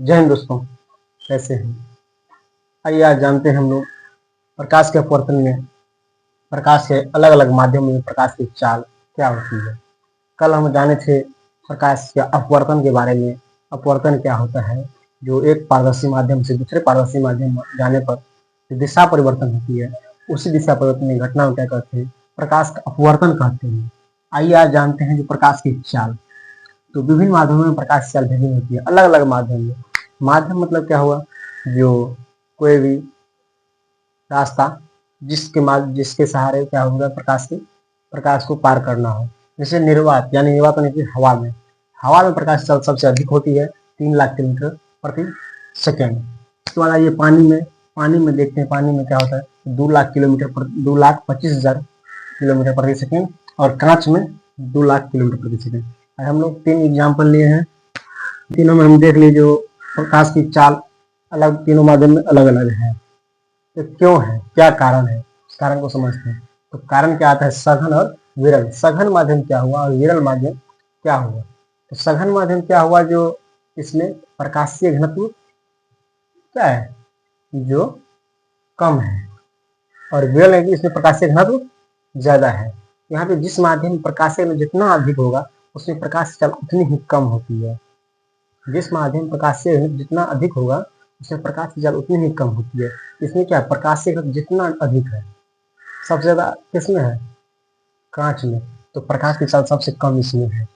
जय हिंद दोस्तों, कैसे हैं? आइए आज जानते हैं हम लोग प्रकाश के अपवर्तन में प्रकाश के अलग अलग माध्यमों में प्रकाश की चाल क्या होती है। कल हम जाने थे प्रकाश के अपवर्तन के बारे में। अपवर्तन क्या होता है? जो एक पारदर्शी माध्यम से दूसरे पारदर्शी माध्यम जाने पर जो दिशा परिवर्तन होती है, उसी दिशा परिवर्तन की घटना को क्या कहते हैं? प्रकाश का अपवर्तन कहते हैं। आइए आज जानते हैं जो प्रकाश की चाल। तो विभिन्न माध्यमों में प्रकाश चाल भिन्न होती है, अलग अलग माध्यम में। माध्यम मतलब क्या हुआ? जो कोई भी रास्ता जिसके सहारे क्या होगा प्रकाश को पार करना हो। जैसे निर्वात, यानी निर्वात यानी कि हवा में प्रकाश चाल सबसे अधिक होती है, 3 लाख किलोमीटर प्रति सेकेंड। उसके बाद आइए पानी में देखते हैं। पानी में क्या होता है? 2,25,000 किलोमीटर प्रति सेकेंड, और कांच में 2 लाख किलोमीटर प्रति सेकेंड। हम लोग 3 एग्जाम्पल लिए हैं, तीनों में हम देख लीजिए जो प्रकाश की चाल अलग तीनों माध्यम में अलग अलग है। तो क्यों है, क्या कारण है, इस कारण को समझते हैं। तो कारण क्या आता है? सघन और विरल। सघन माध्यम क्या हुआ और विरल माध्यम क्या हुआ? तो सघन माध्यम क्या हुआ? जो इसमें प्रकाशीय घनत्व क्या है? जो कम है, और विरल है कि इसमें प्रकाशीय घनत्व ज्यादा है। यहाँ पे जिस माध्यम में प्रकाशीय घनत्व जितना अधिक होगा उसमें प्रकाश की चाल उतनी ही कम होती है। जिस माध्यम प्रकाशीय घनत्व जितना अधिक होगा उसमें प्रकाश की चाल उतनी ही कम होती है। इसमें क्या, प्रकाशीय घनत्व जितना अधिक है, सबसे ज्यादा किसमें है? कांच में। तो प्रकाश की चाल सबसे कम इसमें है।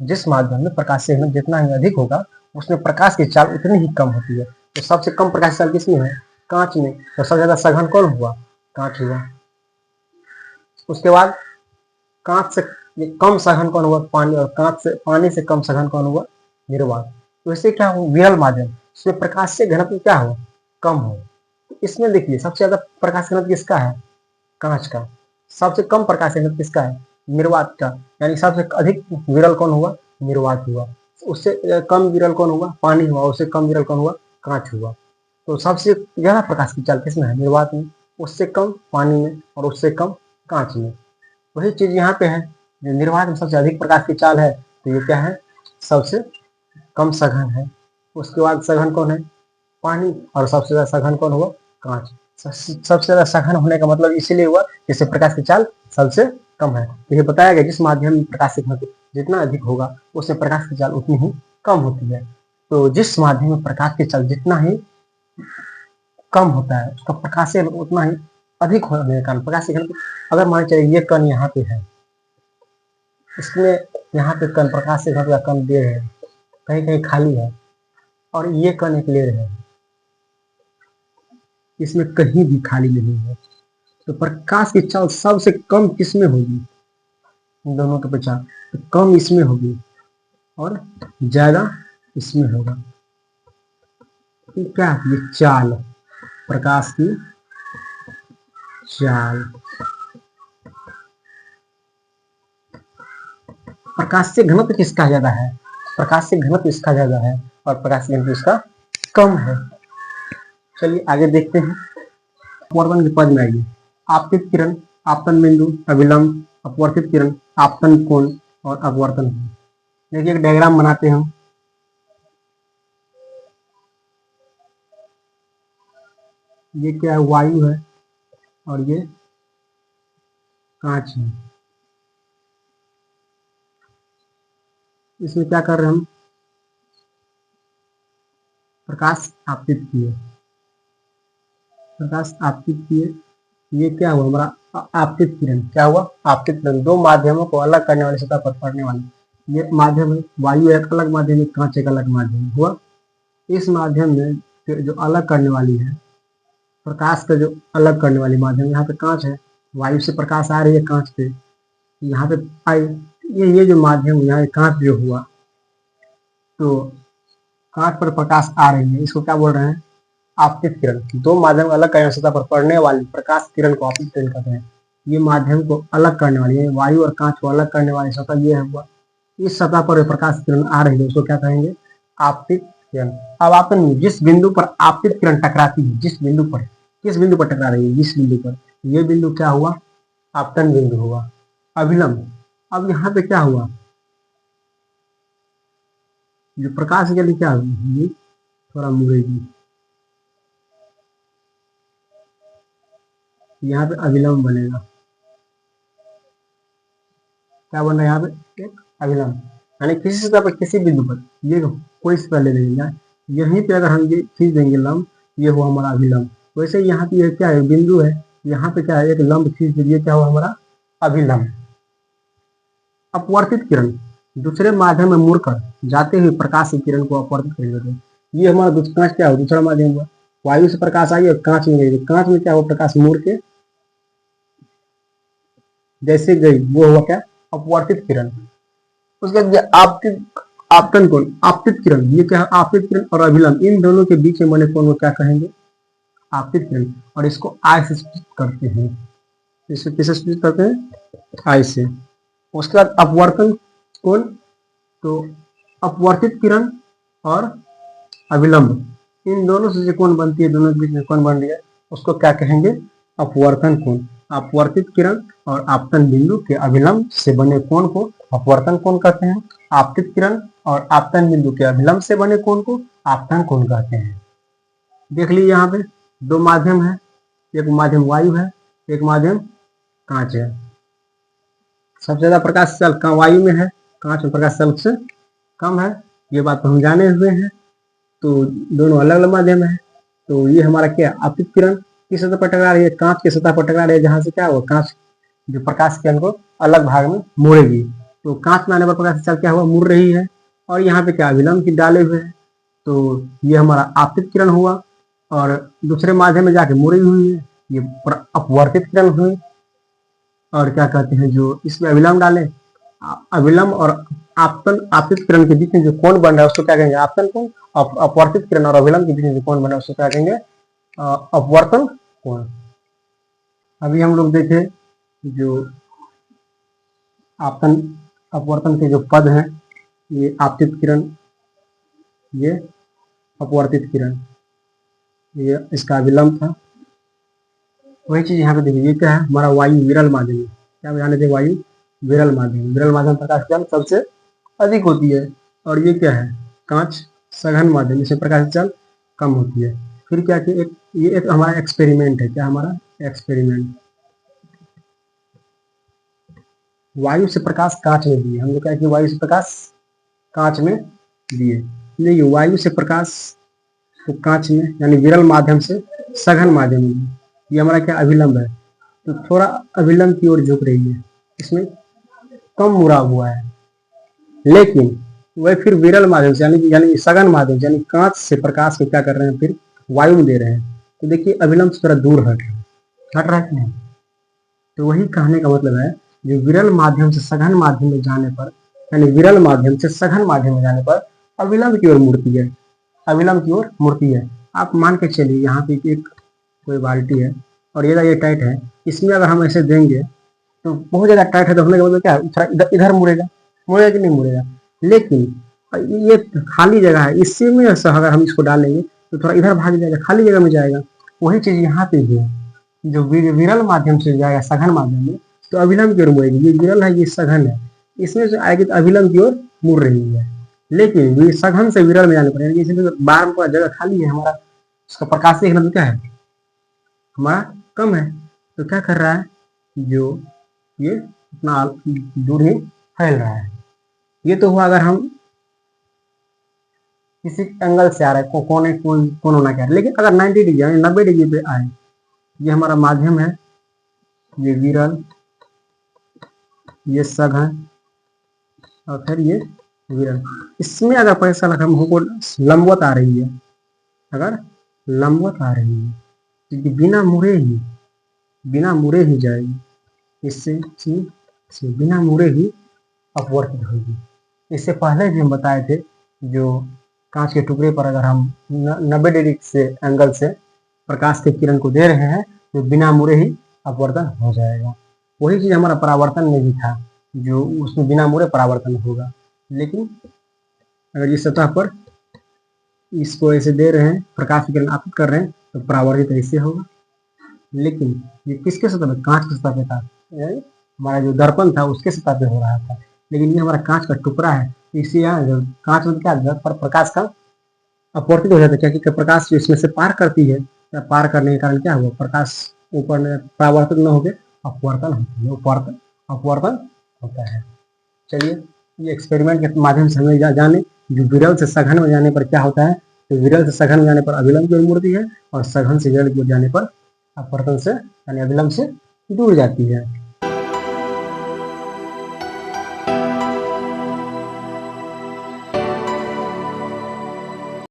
जिस माध्यम में प्रकाशीय घनत्व जितना ही अधिक होगा उसमें प्रकाश की चाल उतनी ही कम होती है। तो सबसे कम प्रकाश चाल किसमें है? कांच में। तो सबसे ज्यादा सघन कौन हुआ? कांच हुआ। उसके बाद कांच से कम सघन कौन हुआ? पानी। और पानी से कम सघन कौन हुआ? निर्वात। तो इससे क्या हो? विरल माध्यम, इसमें प्रकाश से घनत्व क्या हो? कम हो। तो इसमें देखिए सबसे ज्यादा प्रकाश घनत्व किसका है? कांच का। सबसे कम प्रकाश घनत्व किसका है? निर्वात का। यानी सबसे अधिक विरल कौन हुआ? निर्वात हुआ। उससे कम विरल कौन हुआ? पानी हुआ। उससे कम विरल कौन हुआ? कांच हुआ। तो सबसे ज्यादा प्रकाश की चाल किसमें है? निर्वात में। उससे कम पानी में, और उससे कम कांच में। वही चीज यहाँ पे है, जो निर्वात में सबसे अधिक प्रकाश की चाल है, तो ये क्या है? सबसे कम सघन है। उसके बाद सघन कौन है? पानी। और सबसे ज्यादा सघन कौन हुआ? कांच। सबसे ज्यादा सघन होने का मतलब इसीलिए हुआ जिससे प्रकाश की चाल सबसे कम है। तो ये बताया गया जिस माध्यम में प्रकाश की घनत्व जितना अधिक होगा उससे प्रकाश की चाल उतनी ही कम होती है। तो जिस माध्यम में प्रकाश की चाल जितना ही कम होता है उसका प्रकाशीय उतना ही अधिक होने के कारण प्रकाश की घनत्व, अगर मान चलिए ये कण यहाँ पे है, इसमें यहाँ पे कण प्रकाश से घनत्व का कण दे है, कहीं कहीं खाली है, और ये कण एक लेयर है, इसमें कहीं भी खाली नहीं है। तो प्रकाश की चाल सबसे कम किसमें होगी? इन दोनों के पहचान। तो कम इसमें होगी और ज्यादा इसमें होगा। तो क्या है? ये चाल, प्रकाश की चाल। प्रकाशीय घनत्व किसका ज्यादा है? प्रकाशीय घनत्व इसका ज्यादा है, और प्रकाशीय घनत्व इसका कम है। चलिए आगे देखते हैं। अपवर्तन के पद में आइए। आपतित किरण, आपतन बिंदु, अभिलंब, अपवर्तित किरण, आपतन कोण और अपवर्तन कोण। देखिए एक डायग्राम बनाते हैं हम। ये क्या है? वायु है, और ये कांच है। इसमें क्या कर रहे हैं हम? प्रकाश आपतित किए। प्रकाश आपतित किए। ये क्या हुआ हमारा? आपतित किरण। क्या हुआ? आपतित किरण। दो माध्यमों को अलग करने वाली, सतह पर पड़ने वाली ये माध्यम है। वायु एक अलग माध्यम है, कांच एक अलग माध्यम हुआ। इस माध्यम में जो अलग करने वाली है, प्रकाश का जो अलग करने वाली माध्यम, यहाँ पे कांच है, वायु से प्रकाश आ रही है कांच पे, यहाँ पे आई, ये जो माध्यम यहाँ कांच जो हुआ, तो कांच पर प्रकाश आ रही है, इसको क्या बोल रहे हैं? आपतित किरण। दो माध्यम अलग करने सतह पर पड़ने वाली प्रकाश किरण को आपतित किरण कहते हैं। ये माध्यम को अलग करने वाली, वायु और कांच को अलग करने वाली सतह ये है हुआ। इस सतह पर प्रकाश किरण आ रही है उसको क्या कहेंगे? आपतित किरण। अब आपन जिस बिंदु पर आपतित किरण टकराती है, जिस बिंदु पर, किस बिंदु पर टकरा रही है? जिस बिंदु पर, ये बिंदु क्या हुआ? आपतन बिंदु हुआ। अभिलंब। अब यहाँ पे क्या हुआ? जो प्रकाश के लिए क्या हुई? थोड़ा मुड़ेगी, यहाँ पे अविलंब बनेगा। क्या बन रहा है यहाँ पे? एक अविलंब, यानी किसी सतह पर किसी बिंदु पर ये कोई सतह ले लेंगे, यहीं पे अगर हम ये खींच देंगे लंब, ये हुआ हमारा अभिलंब। वैसे यहाँ पे ये क्या है, बिंदु है, यहाँ पे क्या है, एक लंब खींच दीजिए, क्या हुआ हमारा अभिलंब। अपवर्तित किरण दूसरे माध्यम में मुड़कर जाते हुए प्रकाश की किरण को अपवर्तित करेंगे। ये हमारा कांच क्या हो, दूसरा माध्यम हुआ, वायु से प्रकाश आई और कांच में गई, कांच में क्या हुआ, प्रकाश मुड़ के जैसे गई वो हुआ क्या, अपवर्तित किरण। उसके बाद आपतन कोण, आपतित किरण, ये क्या है, आपतित किरण और अभिलंब इन दोनों के बीच में बने कोण को क्या कहेंगे, आपतित किरण, और इसको आई से सूचित करते हैं। इसको किससे सूचित करते हैं, आई से। उसके बाद अपवर्तन कोण, तो अपवर्तित किरण और अविलंब इन दोनों से जो कोण बनती है, दोनों के बीच में कोण बन रही है, उसको क्या कहेंगे, अपवर्तन कोण। अपवर्तित किरण और आपतन बिंदु के अभिलंब से बने कोण को अपवर्तन कोण कहते हैं। आपतित किरण और आपतन बिंदु के अभिलंब से बने कोण को आपतन कोण कहते हैं। देख लीजिए यहाँ पे दो माध्यम है, एक माध्यम वायु है, एक माध्यम कांच है। सबसे ज्यादा प्रकाश चल वायु में है, कांच में प्रकाश चल से कम है, ये बात तो हम जाने हुए हैं। तो दोनों अलग अलग माध्यम है। तो ये हमारा क्या, आपतित किरण किस सतह पर टकरा रही है, कांच की सतह पर टकरा रही है, जहां से क्या हुआ, कांच जो प्रकाश किरण को अलग भाग में मोड़ेगी। तो कांच में आने पर प्रकाश चल क्या हुआ, मुड़ रही है, और यहाँ पे क्या अभिलंब की डाले हुए है। तो ये हमारा आपतित किरण हुआ, और दूसरे माध्यम में जाके मुड़ी हुई है, ये अपवर्तित किरण हुई। और क्या कहते हैं, जो इसमें अविलंब डाले, अविलंब और आपतन आपतित किरण के बीच में जो कोण बन रहा है उसको क्या कहेंगे, आपतन कोण। अपवर्तित किरण और अविलंब के बीच में जो कोण बन रहा है उसको क्या कहेंगे, अपवर्तन कोण। अभी हम लोग देखे जो आपतन अपवर्तन के जो पद हैं, ये आपतित किरण, ये अपवर्तित किरण, ये इसका अविलंब था। वही चीज यहाँ पे देखिए, ये क्या है, हमारा वायु विरल माध्यम है। क्या ध्यान दें, वायु विरल माध्यम, विरल माध्यम प्रकाश चल सबसे अधिक होती है। और ये क्या है, कांच सघन माध्यम, इसमें प्रकाश चल कम होती है। फिर क्या कि ये एक हमारा एक्सपेरिमेंट है, क्या हमारा एक्सपेरिमेंट, वायु से प्रकाश कांच में दिए, हम लोग क्या कि वायु से प्रकाश कांच में दिए। देखिए वायु से प्रकाश तो कांच में यानी विरल माध्यम से सघन माध्यम में, ये हमारा क्या अभिलंब है, तो थोड़ा अभिलंब की ओर झुक रही है, इसमें कम मुड़ा हुआ है। लेकिन वह फिर विरल माध्यम से यानी सघन माध्यम से, यानी कांच से प्रकाश को क्या कर रहे हैं, फिर वायु में दे रहे हैं। तो देखिए अभिलंब से थोड़ा दूर हट रहा है कि नहीं। तो वही कहने का मतलब है, जो विरल माध्यम से सघन माध्यम में जाने पर, यानी विरल माध्यम से सघन माध्यम में जाने पर अविलंब की ओर मुड़ती है, अविलंब की ओर मुड़ती है। आप मान के चलिए यहाँ पे एक कोई बाल्टी है और ये टाइट है, इसमें अगर हम ऐसे देंगे तो बहुत ज्यादा टाइट है, तो होने के बाद क्या इधर इधर मुड़ेगा, मुड़ेगा कि नहीं मुड़ेगा। लेकिन ये खाली जगह है, इससे में अगर हम इसको डालेंगे तो थोड़ा इधर भाग जाएगा, खाली जगह में जाएगा। वही चीज यहाँ पे भी है, जो विरल माध्यम से जाएगा सघन माध्यम में तो अविलंब की ओर मुड़ेगी। ये विरल है, ये सघन है, इसमें से आएगी तो अविलंब की ओर मुड़ रही है। लेकिन सघन से विरल में जाने पर इसमें बार में जगह खाली है, हमारा उसका प्रकाश देखना तो क्या है, हमारा कम है। तो क्या कर रहा है, जो ये इतना दूर ही फैल रहा है। ये तो हुआ अगर हम किसी एंगल से आ रहा है, कौन होना क्या है। लेकिन अगर 90 डिग्री यानी 90 डिग्री पे आए, ये हमारा माध्यम है, ये विरल, ये सघन और फिर ये विरल। इसमें अगर पैसा लगा हमको लंबवत आ रही है, अगर लंबवत आ रही है तो बिना मुड़े ही जाएगी, इससे बिना मुड़े ही अपवर्तित होगी। इससे पहले भी हम बताए थे, जो कांच के टुकड़े पर अगर हम 90 डिग्री से एंगल से प्रकाश के किरण को दे रहे हैं तो बिना मुड़े ही अपवर्तन हो जाएगा। वही चीज हमारा परावर्तन में भी था, जो उसमें बिना मुड़े परावर्तन होगा। लेकिन अगर इस सतह पर इसको ऐसे दे रहे हैं, प्रकाश की किरण आपतित कर रहे हैं, तो परावर्तित ऐसे होगा। लेकिन ये किसके सतह पे, कांच की सतह पे था, हमारा जो दर्पण था उसके सतह पे हो रहा था। लेकिन ये हमारा कांच का टुकड़ा है, इससे यहाँ कांच में क्या पर प्रकाश का अपवर्तित हो जाता है, क्या कि प्रकाश जो इसमें से पार करती है, या पार करने के कारण क्या हुआ, प्रकाश ऊपर में परावर्तित न होकर अपवर्तन होती है, अपवर्तन होता है। चलिए ये एक्सपेरिमेंट के माध्यम से हमें जाने जो विरल से सघन में जाने पर क्या होता है। तो विरल से सघन में जाने पर अभिलंब की ओर मुड़ती है और सघन से विरल की ओर जाने पर अपवर्तन से यानी अभिलंब से दूर जाती है।